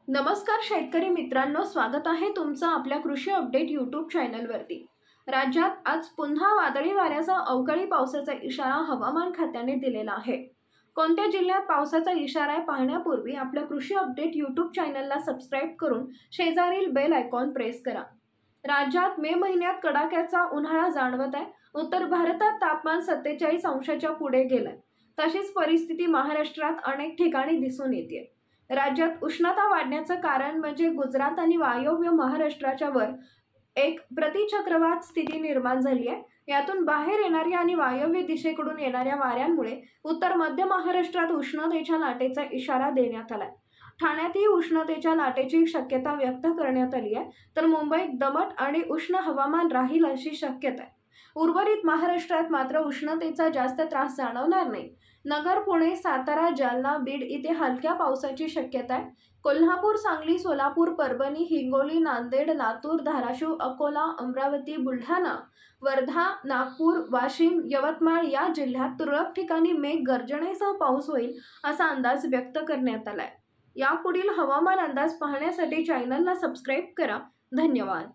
नमस्कार शेतकरी मित्रांनो, स्वागत आहे तुमचं आपल्या कृषी अपडेट यूट्यूब चॅनलवरती। राज्यात आज पुन्हा वादळी वाऱ्याचा अवकाळी पावसाचा इशारा हवामान खात्याने दिलेला आहे। कोणत्या जिल्ह्यात पावसाचा इशारा आहे पाहण्यापूर्वी आपल्या कृषी अपडेट यूट्यूब चॅनलला सबस्क्राइब करून शेजारील बेल आयकॉन प्रेस करा। राज्यात मे महिन्यात कडाक्याचा उन्हाळा जाणवत आहे। उत्तर भारतात तापमान 47 अंशाच्या पुढे गेलंय। तशीच परिस्थिती महाराष्ट्रात अनेक ठिकाणी दिसून येते। राज्यात उष्णता वाढण्याचं कारण म्हणजे गुजरात आणि वायव्य महाराष्ट्राच्या वर एक प्रतिचक्रवात स्थिती निर्माण झाली आहे। यातून बाहेर येणाऱ्या आणि वायव्य दिशेकडून येणाऱ्या वाऱ्यांमुळे उत्तर मध्य महाराष्ट्रात उष्णतेच्या लाटेचा इशारा देण्यात आलाय। ठाण्यातही उष्णतेच्या लाटेची शक्यता व्यक्त करण्यात आली आहे, तर मुंबईत दमट आणि उष्ण हवामान राहील अशी शक्यता आहे। उर्वरित महाराष्ट्रात मात्र उष्णतेचा जास्त त्रास जाणवणार नाही। नगर, पुणे, सातारा, जालना, बीड इथे हलक्या पावसाची शक्यता आहे। कोल्हापूर, सांगली, सोलापूर, परभणी, हिंगोली, नांदेड, लातूर, धाराशिव, अकोला, अमरावती, बुलढाणा, वर्धा, नागपूर, वाशिम, यवतमाळ या जिल्ह्यात तुरळक ठिकाणी मेघगर्जनेसह पाऊस होईल असा अंदाज व्यक्त करण्यात आलाय। यापुढील हवामान अंदाज पाहण्यासाठी चॅनलला सबस्क्राइब करा। धन्यवाद।